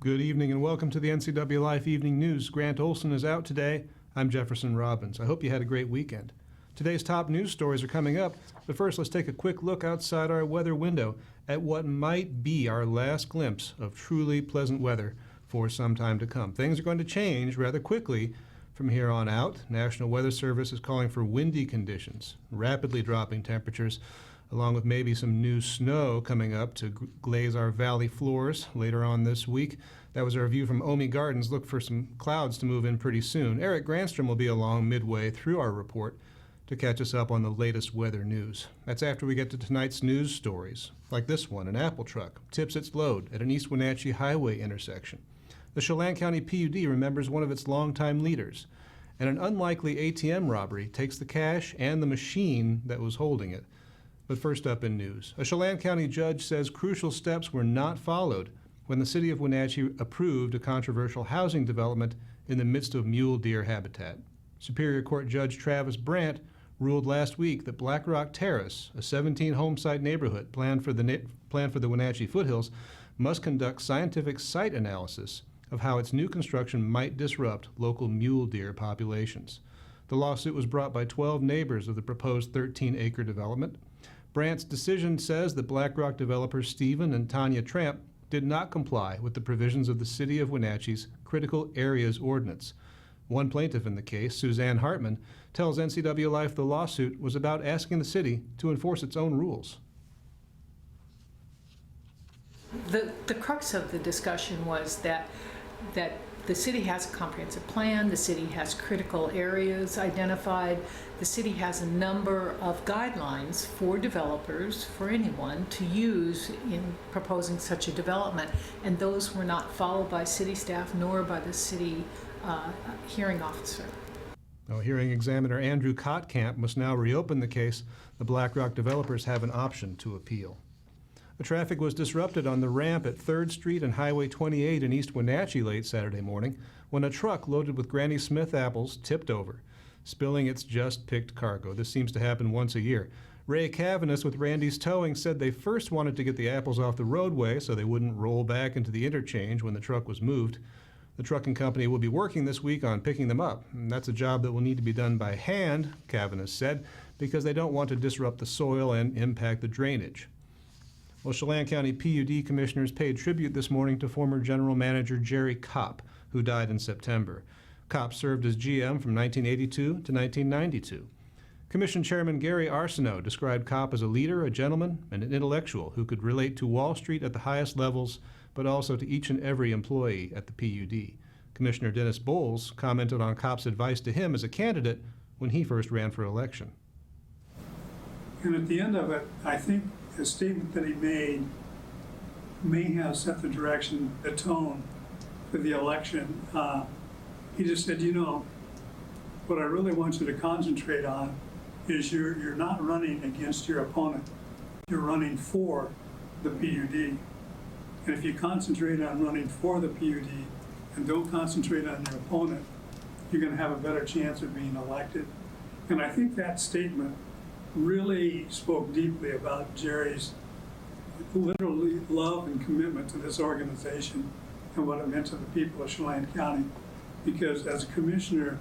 Good evening and welcome to the NCWLIFE Evening News. Grant Olson is out today. I'm Jefferson Robbins. I hope you had a great weekend. Today's top news stories are coming up, but first let's take a quick look outside our weather window at what might be our last glimpse of truly pleasant weather for some time to come. Things are going to change rather quickly from here on out. National Weather Service is calling for windy conditions, rapidly dropping temperatures, along with maybe some new snow coming up to glaze our valley floors later on this week. That was our view from Omi Gardens. Look for some clouds to move in pretty soon. Eric Granstrom will be along midway through our report to catch us up on the latest weather news. That's after we get to tonight's news stories, like this one. An Apple truck tips its load at an East Wenatchee Highway intersection. The Chelan County PUD remembers one of its longtime leaders. And an unlikely ATM robbery takes the cash and the machine that was holding it. But first up in news, a Chelan County judge says crucial steps were not followed when the city of Wenatchee approved a controversial housing development in the midst of mule deer habitat. Superior Court Judge Travis Brandt ruled last week that Black Rock Terrace, a 17-home site neighborhood planned for the Wenatchee foothills, must conduct scientific site analysis of how its new construction might disrupt local mule deer populations. The lawsuit was brought by 12 neighbors of the proposed 13-acre development. Brandt's decision says that Black Rock developers Stephen and Tanya Tramp did not comply with the provisions of the City of Wenatchee's Critical Areas Ordinance. One plaintiff in the case, Suzanne Hartman, tells NCWLIFE the lawsuit was about asking the city to enforce its own rules. The crux of the discussion was that the city has a comprehensive plan, the city has critical areas identified, the city has a number of guidelines for developers, for anyone, to use in proposing such a development, and those were not followed by city staff nor by the city hearing officer. Hearing examiner Andrew Kottkamp must now reopen the case. The Black Rock developers have an option to appeal. The traffic was disrupted on the ramp at 3rd Street and Highway 28 in East Wenatchee late Saturday morning when a truck loaded with Granny Smith apples tipped over, spilling its just-picked cargo. This seems to happen once a year. Ray Cavanis with Randy's Towing said they first wanted to get the apples off the roadway so they wouldn't roll back into the interchange when the truck was moved. The trucking company will be working this week on picking them up, and that's a job that will need to be done by hand, Cavanis said, because they don't want to disrupt the soil and impact the drainage. Well, Chelan County PUD commissioners paid tribute this morning to former general manager Jerry Kopp, who died in September. Kopp served as GM from 1982 to 1992. Commission Chairman Gary Arsenault described Kopp as a leader, a gentleman, and an intellectual who could relate to Wall Street at the highest levels, but also to each and every employee at the PUD. Commissioner Dennis Bowles commented on Kopp's advice to him as a candidate when he first ran for election. And at the end of it, I think the statement that he made may have set the direction, the tone for the election. He just said, you know, what I really want you to concentrate on is you're not running against your opponent. You're running for the PUD. And if you concentrate on running for the PUD and don't concentrate on your opponent, you're going to have a better chance of being elected. And I think that statement really spoke deeply about Jerry's literally love and commitment to this organization and what it meant to the people of Chelan County. Because as a commissioner,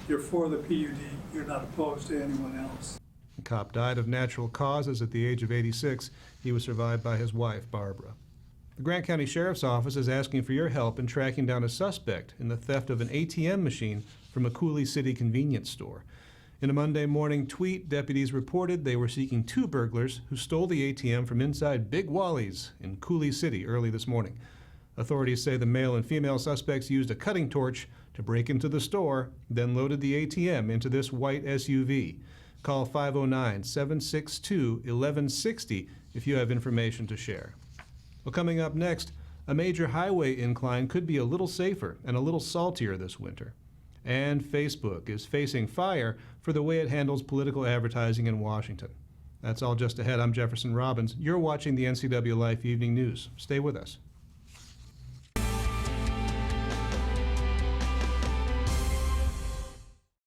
you're for the PUD, you're not opposed to anyone else. Kopp died of natural causes at the age of 86. He was survived by his wife, Barbara. The Grant County Sheriff's Office is asking for your help in tracking down a suspect in the theft of an ATM machine from a Cooley City convenience store. In a Monday morning tweet, deputies reported they were seeking 2 burglars who stole the ATM from inside Big Wally's in Cooley City early this morning. Authorities say the male and female suspects used a cutting torch to break into the store, then loaded the ATM into this white SUV. Call 509-762-1160 if you have information to share. Well, coming up next, a major highway incline could be a little safer and a little saltier this winter. And Facebook is facing fire for the way it handles political advertising in Washington. That's all just ahead. I'm Jefferson Robbins. You're watching the NCWLIFE Evening News. Stay with us.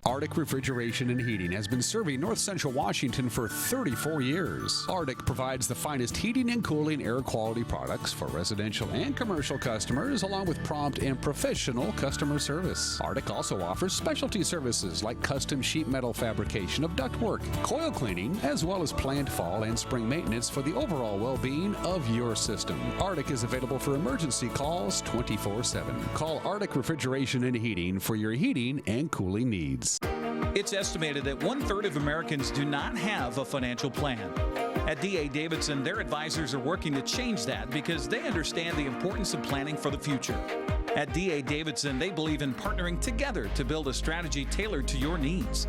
Are Arctic Refrigeration and Heating has been serving North Central Washington for 34 years. Arctic provides the finest heating and cooling air quality products for residential and commercial customers, along with prompt and professional customer service. Arctic also offers specialty services like custom sheet metal fabrication of ductwork, coil cleaning, as well as planned fall and spring maintenance for the overall well-being of your system. Arctic is available for emergency calls 24/7. Call Arctic Refrigeration and Heating for your heating and cooling needs. It's estimated that 1/3 of Americans do not have a financial plan. At D.A. Davidson, their advisors are working to change that because they understand the importance of planning for the future. At D.A. Davidson, they believe in partnering together to build a strategy tailored to your needs.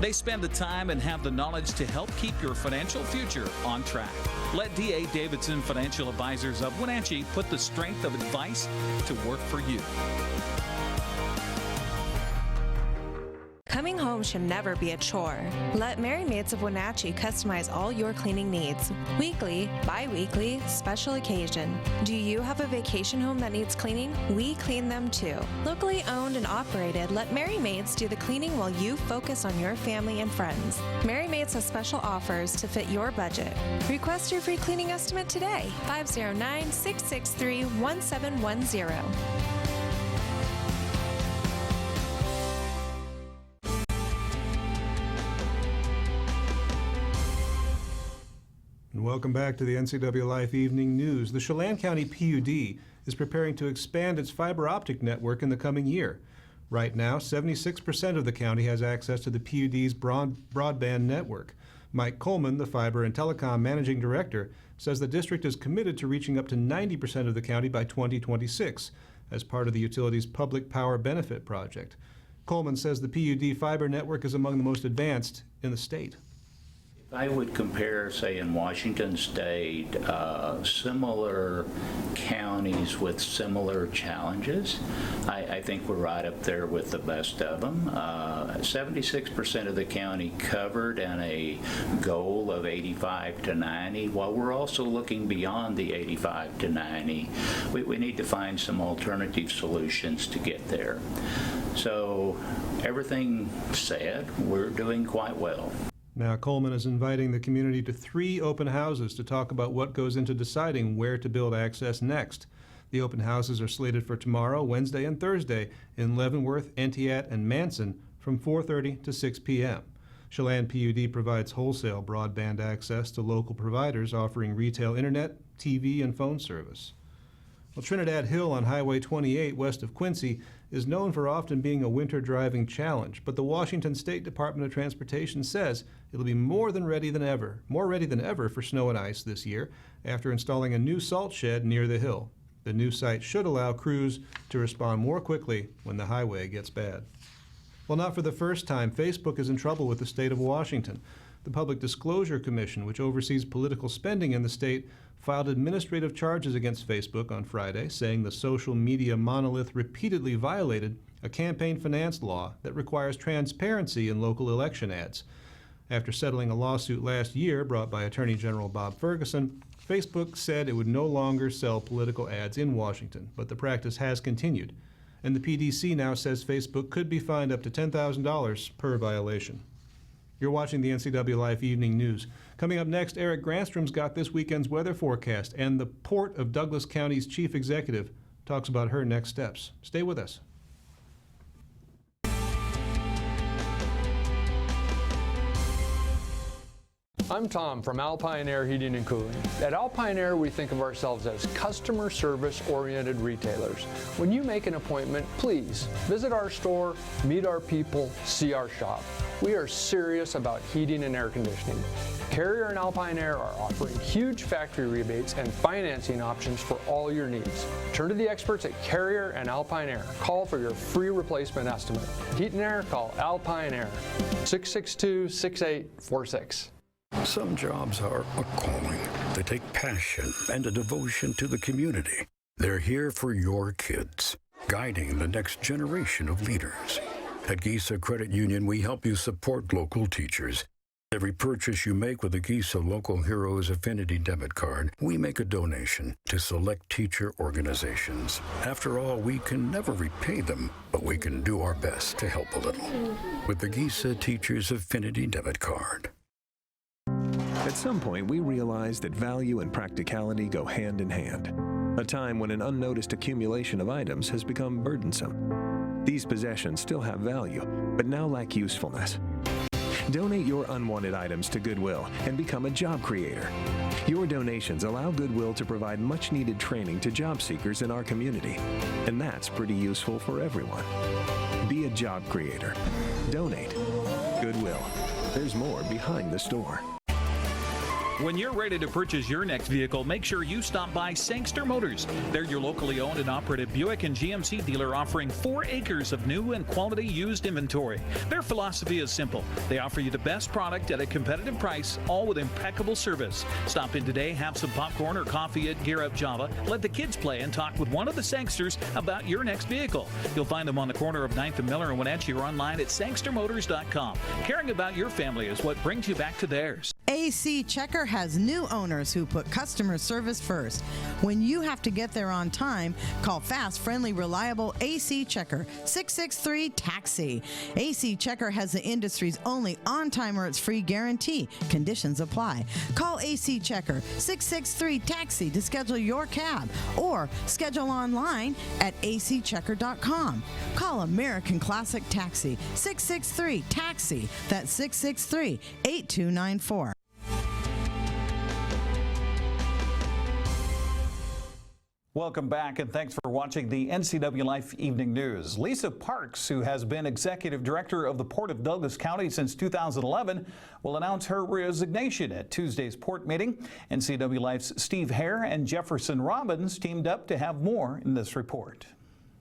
They spend the time and have the knowledge to help keep your financial future on track. Let D.A. Davidson Financial Advisors of Wenatchee put the strength of advice to work for you. Coming home should never be a chore. Let Mary Maids of Wenatchee customize all your cleaning needs. Weekly, bi-weekly, special occasion. Do you have a vacation home that needs cleaning? We clean them too. Locally owned and operated, let Mary Maids do the cleaning while you focus on your family and friends. Mary Maids has special offers to fit your budget. Request your free cleaning estimate today. 509-663-1710. Welcome back to the NCWLIFE Evening News. The Chelan County PUD is preparing to expand its fiber optic network in the coming year. Right now, 76% of the county has access to the PUD's broadband network. Mike Coleman, the Fiber and Telecom Managing Director, says the district is committed to reaching up to 90% of the county by 2026 as part of the utility's Public Power Benefit Project. Coleman says the PUD fiber network is among the most advanced in the state. I would compare, say, in Washington State, similar counties with similar challenges. I think we're right up there with the best of them. 76% of the county covered and a goal of 85 to 90. While we're also looking beyond the 85 to 90, we need to find some alternative solutions to get there. So everything said, we're doing quite well. Now, Coleman is inviting the community to 3 open houses to talk about what goes into deciding where to build access next. The open houses are slated for tomorrow, Wednesday, and Thursday in Leavenworth, Entiat, and Manson from 4:30 to 6 p.m. Chelan PUD provides wholesale broadband access to local providers offering retail internet, TV, and phone service. Well, Trinidad Hill on Highway 28 west of Quincy is known for often being a winter driving challenge, but the Washington State Department of Transportation says it'll be more ready than ever for snow and ice this year after installing a new salt shed near the hill. The new site should allow crews to respond more quickly when the highway gets bad. Well, not for the first time, Facebook is in trouble with the state of Washington. The Public Disclosure Commission, which oversees political spending in the state, filed administrative charges against Facebook on Friday, saying the social media monolith repeatedly violated a campaign finance law that requires transparency in local election ads. After settling a lawsuit last year brought by Attorney General Bob Ferguson, Facebook said it would no longer sell political ads in Washington, but the practice has continued. And the PDC now says Facebook could be fined up to $10,000 per violation. You're watching the NCWLIFE Evening News. Coming up next, Eric Granstrom's got this weekend's weather forecast, and the Port of Douglas County's chief executive talks about her next steps. Stay with us. I'm Tom from Alpine Air Heating and Cooling. At Alpine Air, we think of ourselves as customer service-oriented retailers. When you make an appointment, please visit our store, meet our people, see our shop. We are serious about heating and air conditioning. Carrier and Alpine Air are offering huge factory rebates and financing options for all your needs. Turn to the experts at Carrier and Alpine Air. Call for your free replacement estimate. Heat and air, call Alpine Air, 662-6846. Some jobs are a calling. They take passion and a devotion to the community. They're here for your kids, guiding the next generation of leaders. At Giesa Credit Union, we help you support local teachers. Every purchase you make with a Gisa Local Heroes Affinity debit card, we make a donation to select teacher organizations. After all, we can never repay them, but we can do our best to help a little with the Gisa Teachers Affinity debit card. At some point, we realized that value and practicality go hand in hand. A time when an unnoticed accumulation of items has become burdensome. These possessions still have value, but now lack usefulness. Donate your unwanted items to Goodwill and become a job creator. Your donations allow Goodwill to provide much-needed training to job seekers in our community, and that's pretty useful for everyone. Be a job creator. Donate. Goodwill. There's more behind the store. When you're ready to purchase your next vehicle, make sure you stop by Sangster Motors. They're your locally owned and operated Buick and GMC dealer offering 4 acres of new and quality used inventory. Their philosophy is simple. They offer you the best product at a competitive price, all with impeccable service. Stop in today, have some popcorn or coffee at Gear Up Java, let the kids play, and talk with one of the Sangsters about your next vehicle. You'll find them on the corner of 9th and Miller and Wenatchee or online at sangstermotors.com. Caring about your family is what brings you back to theirs. AC Checker has new owners who put customer service first. When you have to get there on time, call fast, friendly, reliable AC Checker, 663-TAXI. AC Checker has the industry's only on-time or it's free guarantee. Conditions apply. Call AC Checker, 663-TAXI to schedule your cab or schedule online at acchecker.com. Call American Classic Taxi, 663-TAXI. That's 663-8294. Welcome back, and thanks for watching the NCWLIFE Evening News. Lisa Parks, who has been Executive Director of the Port of Douglas County since 2011, will announce her resignation at Tuesday's port meeting. NCWLIFE's Steve Hare and Jefferson Robbins teamed up to have more in this report.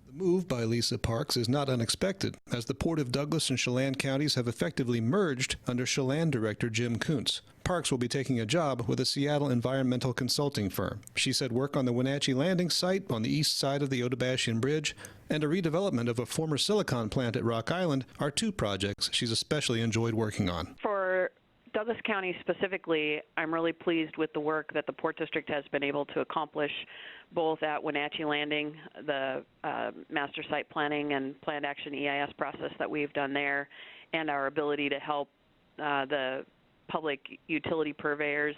The move by Lisa Parks is not unexpected, as the Port of Douglas and Chelan counties have effectively merged under Chelan Director Jim Kuntz. Parks will be taking a job with a Seattle environmental consulting firm. She said work on the Wenatchee Landing site on the east side of the Otabashian Bridge and a redevelopment of a former silicon plant at Rock Island are 2 projects she's especially enjoyed working on. For Douglas County specifically, I'm really pleased with the work that the Port District has been able to accomplish both at Wenatchee Landing, the master site planning and planned action EIS process that we've done there, and our ability to help the public utility purveyors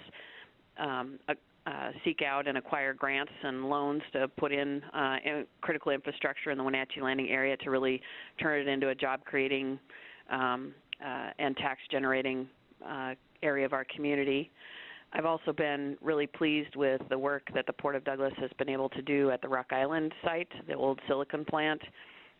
seek out and acquire grants and loans to put in critical infrastructure in the Wenatchee Landing area to really turn it into a job-creating and tax-generating area of our community. I've also been really pleased with the work that the Port of Douglas has been able to do at the Rock Island site, the old silicon plant,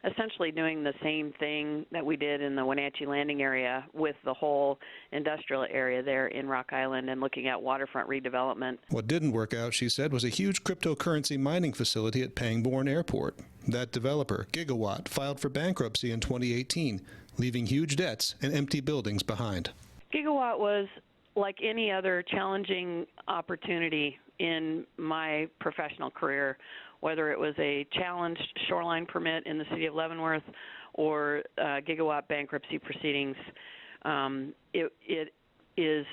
essentially doing the same thing that we did in the Wenatchee Landing area with the whole industrial area there in Rock Island and looking at waterfront redevelopment. What didn't work out, she said, was a huge cryptocurrency mining facility at Pangbourne Airport. That developer, Gigawatt, filed for bankruptcy in 2018, leaving huge debts and empty buildings behind. Gigawatt was like any other challenging opportunity in my professional career, whether it was a challenged shoreline permit in the city of Leavenworth or Gigawatt bankruptcy proceedings. It is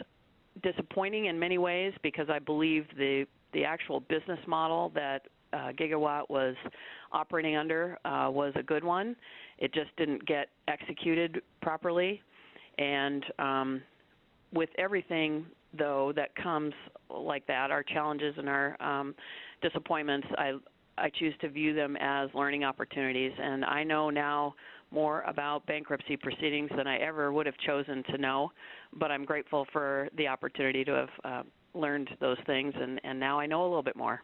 disappointing in many ways because I believe the actual business model that Gigawatt was operating under was a good one. It just didn't get executed properly. And with everything, though, that comes like that, our challenges and our disappointments, I choose to view them as learning opportunities. And I know now more about bankruptcy proceedings than I ever would have chosen to know, but I'm grateful for the opportunity to have learned those things, and now I know a little bit more.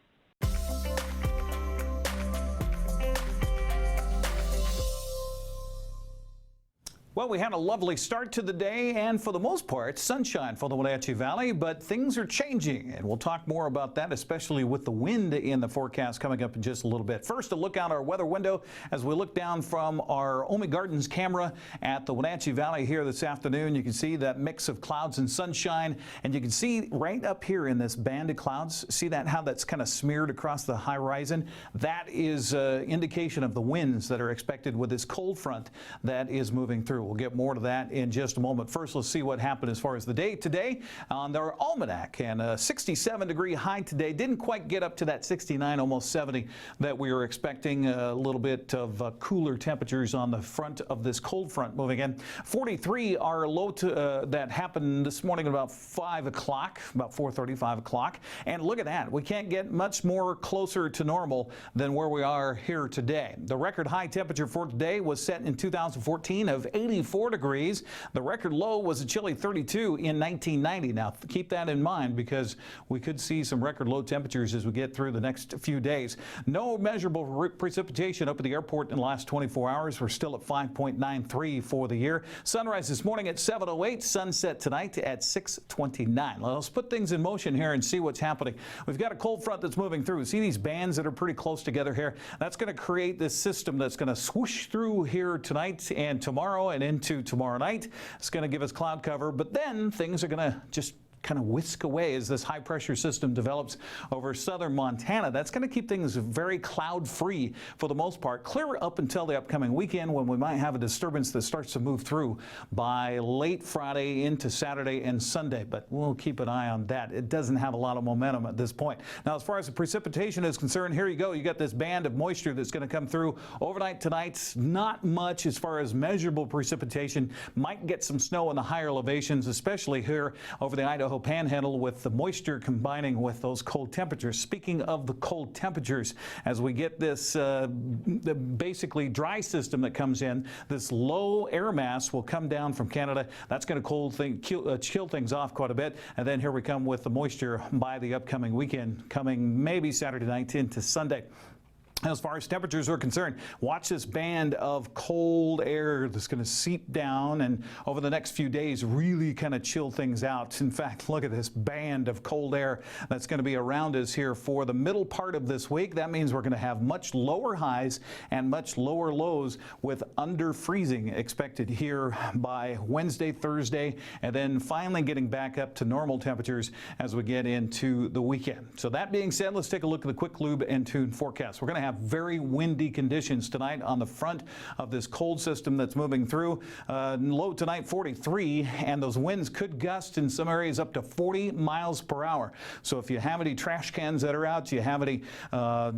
Well, we had a lovely start to the day, and for the most part, sunshine for the Wenatchee Valley, but things are changing, and we'll talk more about that, especially with the wind in the forecast coming up in just a little bit. First, a look out our weather window as we look down from our Omi Gardens camera at the Wenatchee Valley here this afternoon. You can see that mix of clouds and sunshine, and you can see right up here in this band of clouds, see that how that's kind of smeared across the horizon? That is an indication of the winds that are expected with this cold front that is moving through. through. We'll get more to that in just a moment. First, let's see what happened as far as the day today on their almanac. And a 67-degree high today. Didn't quite get up to that 69, almost 70 that we were expecting. A little bit of cooler temperatures on the front of this cold front moving in. 43 our low that happened this morning at about 5 o'clock, about 4:30, 5 o'clock. And look at that. We can't get much more closer to normal than where we are here today. The record high temperature for today was set in 2014 of 84 degrees. The record low was a chilly 32 in 1990. Now, keep that in mind because we could see some record low temperatures as we get through the next few days. No measurable precipitation up at the airport in the last 24 hours. We're still at 5.93 for the year. Sunrise this morning at 7:08. Sunset tonight at 6:29. Let's put things in motion here and see what's happening. We've got a cold front that's moving through. See these bands that are pretty close together here? That's going to create this system that's going to swoosh through here tonight and tomorrow and into tomorrow night. It's going to give us cloud cover, but then things are going to just kind of whisk away as this high pressure system develops over southern Montana. That's going to keep things very cloud free for the most part, clear up until the upcoming weekend when we might have a disturbance that starts to move through by late Friday into Saturday and Sunday, but we'll keep an eye on that. It doesn't have a lot of momentum at this point. Now, as far as the precipitation is concerned, here you go. You got this band of moisture that's going to come through overnight tonight. Not much as far as measurable precipitation. Might get some snow in the higher elevations, especially here over the Idaho Panhandle with the moisture combining with those cold temperatures. Speaking of the cold temperatures, as we get this the basically dry system that comes in, this low air mass will come down from Canada. That's going to chill things off quite a bit. And then here we come with the moisture by the upcoming weekend, coming maybe Saturday night into Sunday. As far as temperatures are concerned, watch this band of cold air that's going to seep down and over the next few days really kind of chill things out. In fact, look at this band of cold air that's going to be around us here for the middle part of this week. That means we're going to have much lower highs and much lower lows with under freezing expected here by Wednesday, Thursday, and then finally getting back up to normal temperatures as we get into the weekend. So that being said, let's take a look at the Quick Lube and Tune forecast. We're going to have very windy conditions tonight on the front of this cold system that's moving through. Low tonight 43, and those winds could gust in some areas up to 40 miles per hour. So if you have any trash cans that are out, you have any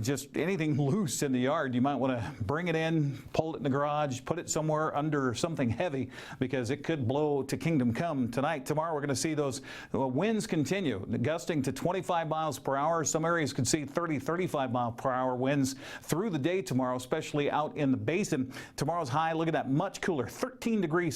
just anything loose in the yard, you might want to bring it in, pull it in the garage, put it somewhere under something heavy because it could blow to kingdom come tonight. Tomorrow we're going to see those winds continue, gusting to 25 miles per hour. Some areas could see 30, 35 mile per hour winds through the day tomorrow, especially out in the basin. Tomorrow's high, look at that, much cooler, 13-degree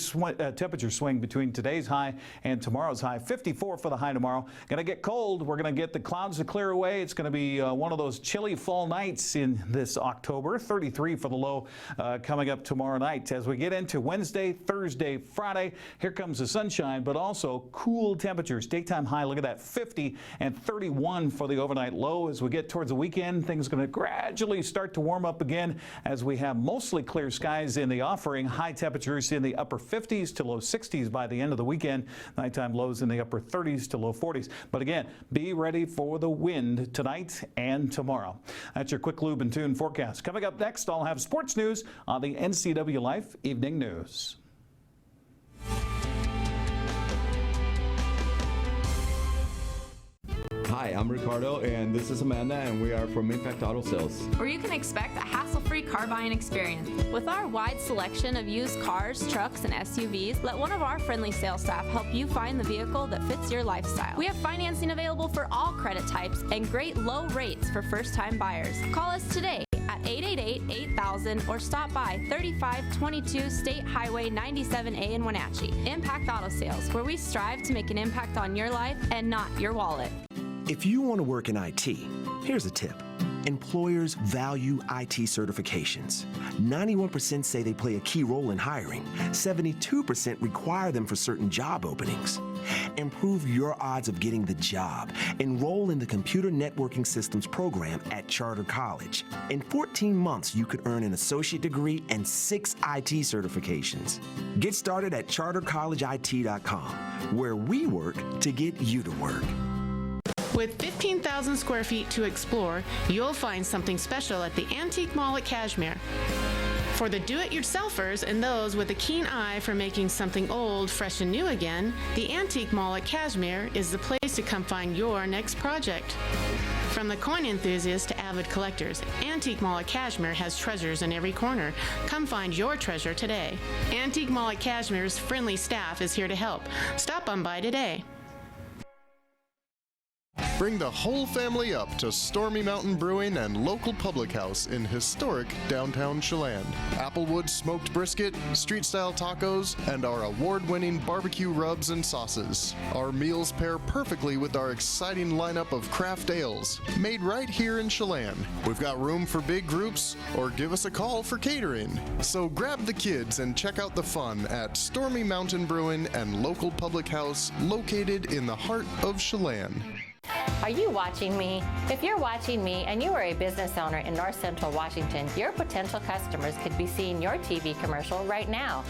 temperature swing between today's high and tomorrow's high. 54 for the high tomorrow. Going to get cold. We're going to get the clouds to clear away. It's going to be one of those chilly fall nights in this October. 33 for the low coming up tomorrow night. As we get into Wednesday, Thursday, Friday, here comes the sunshine, but also cool temperatures. Daytime high, look at that, 50 and 31 for the overnight low. As we get towards the weekend, things are going to gradually start to warm up again as we have mostly clear skies in the offering. High temperatures in the upper 50s to low 60s by the end of the weekend. Nighttime lows in the upper 30s to low 40s. But again, be ready for the wind tonight and tomorrow. That's your Quick Lube and Tune forecast. Coming up next, I'll have sports news on the NCWLIFE Evening News. Hi, I'm Ricardo, and this is Amanda, and we are from Impact Auto Sales, where you can expect a hassle-free car buying experience. With our wide selection of used cars, trucks, and SUVs, let one of our friendly sales staff help you find the vehicle that fits your lifestyle. We have financing available for all credit types and great low rates for first-time buyers. Call us today at 888-8000 or stop by 3522 State Highway 97A in Wenatchee. Impact Auto Sales, where we strive to make an impact on your life and not your wallet. If you want to work in IT, here's a tip. Employers value IT certifications. 91% say they play a key role in hiring. 72% require them for certain job openings. Improve your odds of getting the job. Enroll in the Computer Networking Systems program at Charter College. In 14 months, you could earn an associate degree and 6 IT certifications. Get started at chartercollegeIT.com, where we work to get you to work. With 15,000 square feet to explore, you'll find something special at the Antique Mall at Cashmere. For the do-it-yourselfers and those with a keen eye for making something old fresh and new again, the Antique Mall at Cashmere is the place to come find your next project. From the coin enthusiasts to avid collectors, Antique Mall at Cashmere has treasures in every corner. Come find your treasure today. Antique Mall at Cashmere's friendly staff is here to help. Stop on by today. Bring the whole family up to Stormy Mountain Brewing and local public house in historic downtown Chelan. Applewood smoked brisket, street-style tacos, and our award-winning barbecue rubs and sauces. Our meals pair perfectly with our exciting lineup of craft ales, made right here in Chelan. We've got room for big groups, or give us a call for catering. So grab the kids and check out the fun at Stormy Mountain Brewing and local public house located in the heart of Chelan. Are you watching me? If you're watching me and you are a business owner in North Central Washington, your potential customers could be seeing your TV commercial right now.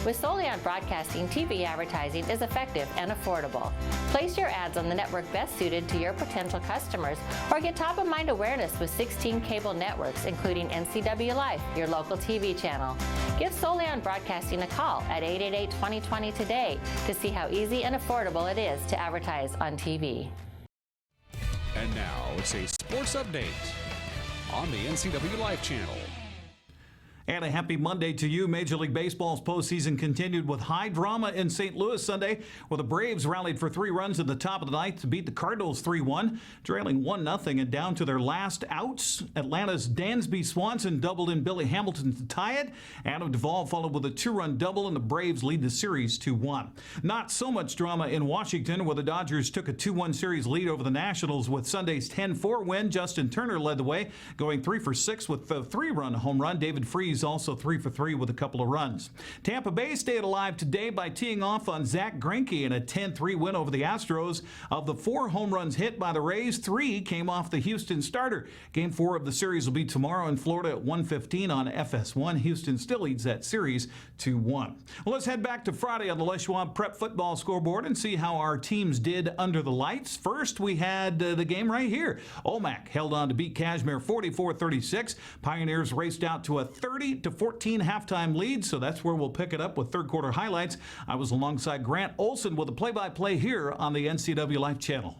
With Solion Broadcasting, TV advertising is effective and affordable. Place your ads on the network best suited to your potential customers, or get top-of-mind awareness with 16 cable networks, including NCWLIFE, your local TV channel. Give Solion Broadcasting a call at 888-2020 today to see how easy and affordable it is to advertise on TV. And now it's a sports update on the NCWLIFE channel. And a happy Monday to you. Major League Baseball's postseason continued with high drama in St. Louis Sunday, where the Braves rallied for 3 runs at the top of the ninth to beat the Cardinals 3-1, trailing 1-0 and down to their last outs. Atlanta's Dansby Swanson doubled in Billy Hamilton to tie it. Adam Duvall followed with a 2-run double, and the Braves lead the series 2-1. Not so much drama in Washington, where the Dodgers took a 2-1 series lead over the Nationals with Sunday's 10-4 win. Justin Turner led the way, going 3 for 6 with a 3-run home run. David Freese also 3 for 3 with a couple of runs. Tampa Bay stayed alive today by teeing off on Zach Greinke in a 10-3 win over the Astros. Of the 4 home runs hit by the Rays, 3 came off the Houston starter. Game 4 of the series will be tomorrow in Florida at 1:15 on FS1. Houston still leads that series 2-1. Well, let's head back to Friday on the Les Schwab Prep Football scoreboard and see how our teams did under the lights. First, we had the game right here. Omak held on to beat Cashmere 44-36. Pioneers raced out to a 30-14 halftime lead, so that's where we'll pick it up with third quarter highlights. I was alongside Grant Olson with a play-by-play here on the NCWLIFE channel.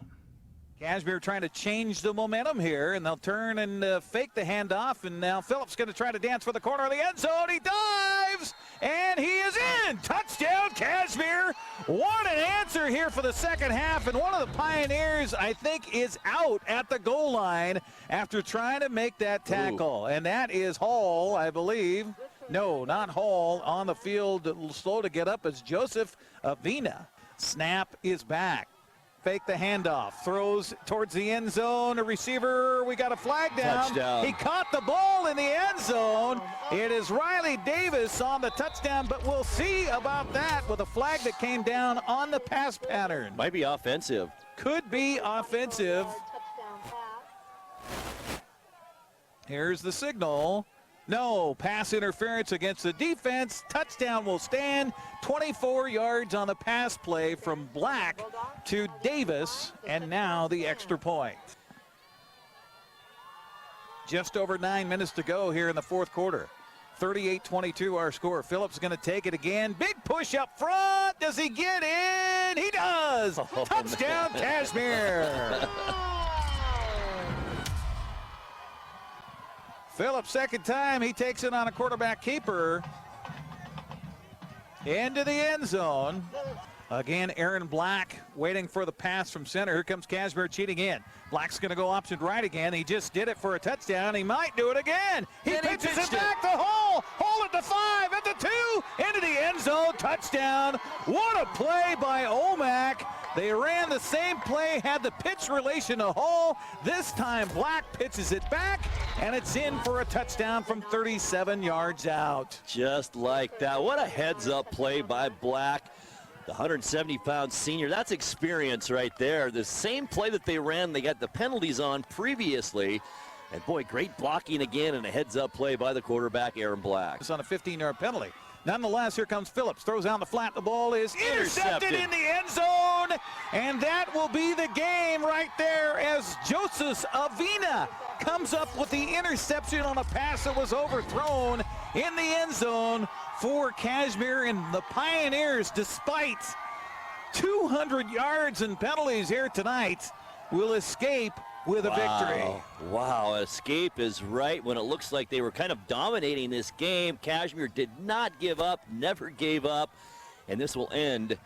Cashmere trying to change the momentum here, and they'll turn and fake the handoff, and now Phillips going to try to dance for the corner of the end zone. He dives, and he is in. Touchdown, Cashmere. What an answer here for the second half, and one of the Pioneers, I think, is out at the goal line after trying to make that tackle, and that is Hall, I believe. No, not Hall. On the field, slow to get up, is Joseph Avina. Snap is back. Fake the handoff, throws towards the end zone. A receiver, we got a flag down. Touchdown. He caught the ball in the end zone. It is Riley Davis on the touchdown, but we'll see about that with a flag that came down on the pass pattern. Might be offensive. Could be offensive. Here's the signal. No, pass interference against the defense. Touchdown will stand. 24 yards on the pass play from Black to Davis, and now the extra point. Just over 9 minutes to go here in the fourth quarter. 38-22 our score. Phillips going to take it again. Big push up front. Does he get in? He does. Touchdown, Cashmere. Phillips, second time, he takes it on a quarterback keeper into the end zone. Again, Aaron Black waiting for the pass from center. Here comes Cashmere cheating in. Black's going to go option right again. He just did it for a touchdown. He might do it again. He pitches it back to Hall. Hall at the 5, at the 2, into the end zone. Touchdown. What a play by Omak. They ran the same play, had the pitch relation to Hall. This time Black pitches it back, and it's in for a touchdown from 37 yards out. Just like that. What a heads-up play by Black. The 170-pound senior, that's experience right there. The same play that they ran, they got the penalties on previously. And boy, great blocking again and a heads-up play by the quarterback, Aaron Black. It's on a 15-yard penalty. Nonetheless, here comes Phillips. Throws out the flat. The ball is intercepted in the end zone. And that will be the game right there as Joseph Avina comes up with the interception on a pass that was overthrown in the end zone for Kashmir, and the Pioneers, despite 200 yards and penalties here tonight, will escape with a victory. Wow, escape is right when it looks like they were kind of dominating this game. Kashmir did not give up, never gave up, and this will end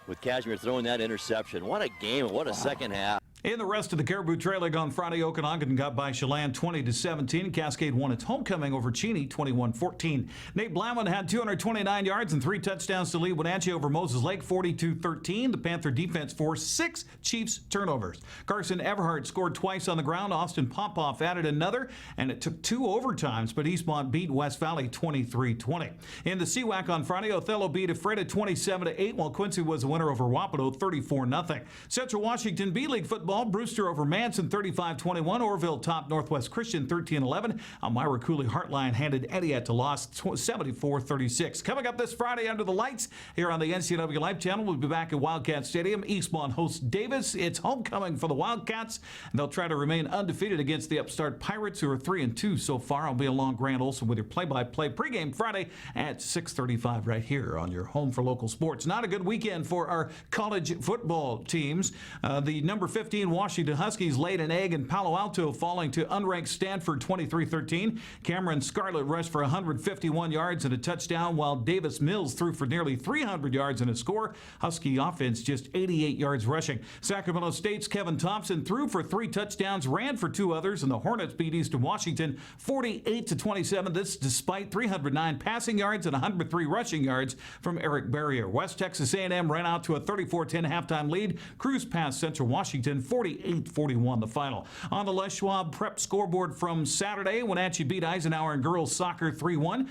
with Kashmir throwing that interception. What a game, what a second half. In the rest of the Caribou Trail League on Friday, Okanagan got by Chelan 20-17. Cascade won its homecoming over Cheney 21-14. Nate Blamon had 229 yards and 3 touchdowns to lead Wenatchee over Moses Lake 42-13. The Panther defense forced 6 Chiefs turnovers. Carson Everhart scored twice on the ground. Austin Popoff added another, and it took 2 overtimes, but Eastmont beat West Valley 23-20. In the CWAC on Friday, Othello beat Ephrata 27-8, while Quincy was the winner over Wapato 34-0. Central Washington B-League football, Brewster over Manson 35-21. Orville topped Northwest Christian 13-11. Elmira Cooley Heartline handed Ediat to loss 74-36. Coming up this Friday under the lights here on the NCW Life channel, we'll be back at Wildcat Stadium. Eastmont hosts Davis. It's homecoming for the Wildcats, and they'll try to remain undefeated against the upstart Pirates, who are 3-2 so far. I'll be along Grant Olson with your play-by-play pregame Friday at 6:35 right here on your home for local sports. Not a good weekend for our college football teams. The number 15 Washington Huskies laid an egg in Palo Alto, falling to unranked Stanford 23-13. Cameron Scarlett rushed for 151 yards and a touchdown, while Davis Mills threw for nearly 300 yards and a score. Husky offense just 88 yards rushing. Sacramento State's Kevin Thompson threw for 3 touchdowns, ran for 2 others, and the Hornets beat Eastern Washington 48-27. This despite 309 passing yards and 103 rushing yards from Eric Barrier. West Texas A&M ran out to a 34-10 halftime lead. Cruised past Central Washington 48-41 the final. On the Les Schwab Prep scoreboard from Saturday, Wenatchee beat Eisenhower in girls soccer 3-1.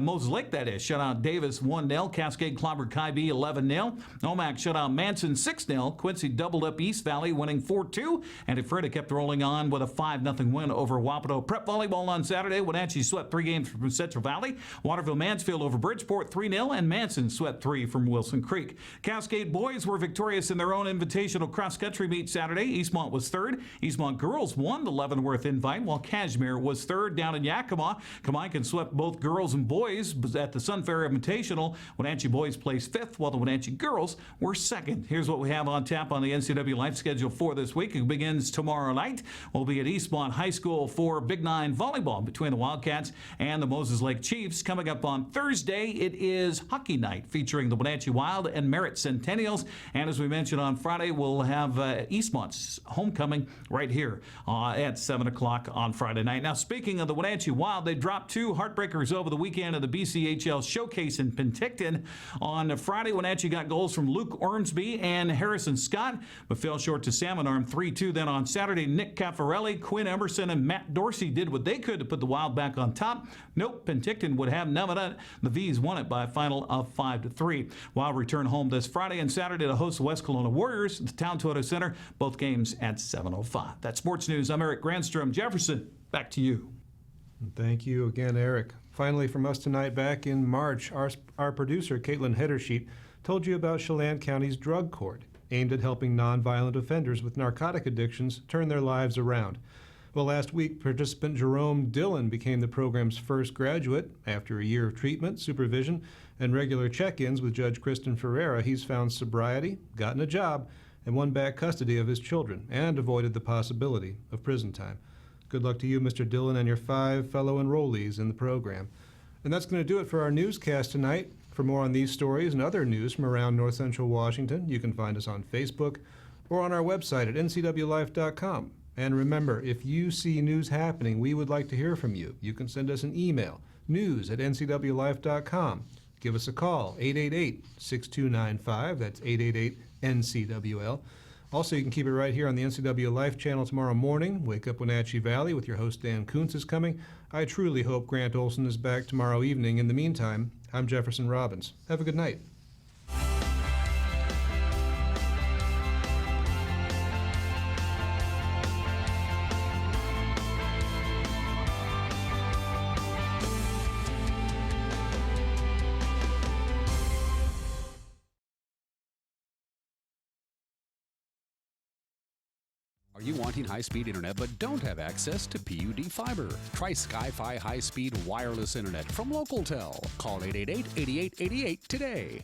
Moses Lake, that is, shut out Davis 1-0. Cascade clobbered Kybee 11-0. Omak shut out Manson 6-0. Quincy doubled up East Valley, winning 4-2. And Ephrata kept rolling on with a 5-0 win over Wapato. Prep volleyball on Saturday, Wenatchee swept 3 games from Central Valley. Waterville Mansfield over Bridgeport 3-0, and Manson swept 3 from Wilson Creek. Cascade boys were victorious in their own invitational cross-country meet Saturday. Eastmont was 3rd. Eastmont girls won the Leavenworth invite, while Kashmir was 3rd. Down in Yakima, Kamiakin swept both girls and boys at the Sunfair Invitational. Wenatchee boys placed 5th, while the Wenatchee girls were 2nd. Here's what we have on tap on the NCW Life schedule for this week. It begins tomorrow night. We'll be at Eastmont High School for Big 9 volleyball between the Wildcats and the Moses Lake Chiefs. Coming up on Thursday, it is hockey night featuring the Wenatchee Wild and Merritt Centennials. And as we mentioned on Friday, we'll have Eastmont's homecoming right here at 7 o'clock on Friday night. Now, speaking of the Wenatchee Wild, they dropped 2 heartbreakers over the weekend of the BCHL Showcase in Penticton. On Friday, Wenatchee got goals from Luke Ormsby and Harrison Scott, but fell short to Salmon Arm 3-2. Then on Saturday, Nick Caffarelli, Quinn Emerson, and Matt Dorsey did what they could to put the Wild back on top. Nope, Penticton would have none of that. The V's won it by a final of 5-3. Wild return home this Friday and Saturday to host the West Kelowna Warriors at the Town Toyota Center, both games at 7:05. That's Sports News. I'm Eric Grandstrom. Jefferson, back to you. Thank you again, Eric. Finally, from us tonight, back in March, our producer, Caitlin Heddersheet, told you about Chelan County's drug court, aimed at helping nonviolent offenders with narcotic addictions turn their lives around. Well, last week, participant Jerome Dillon became the program's first graduate. After a year of treatment, supervision, and regular check-ins with Judge Kristen Ferreira, he's found sobriety, gotten a job, and won back custody of his children, and avoided the possibility of prison time. Good luck to you, Mr. Dillon, and your 5 fellow enrollees in the program. And that's going to do it for our newscast tonight. For more on these stories and other news from around North Central Washington, you can find us on Facebook or on our website at ncwlife.com. And remember, if you see news happening, we would like to hear from you. You can send us an email, news@ncwlife.com. Give us a call, 888-6295. That's 888-NCWL. Also, you can keep it right here on the NCW Life channel tomorrow morning. Wake Up Wenatchee Valley with your host Dan Kuntz is coming. I truly hope Grant Olson is back tomorrow evening. In the meantime, I'm Jefferson Robbins. Have a good night. Are you wanting high-speed internet but don't have access to PUD fiber? Try Sky-Fi high-speed wireless internet from LocalTel. Call 888-8888 today.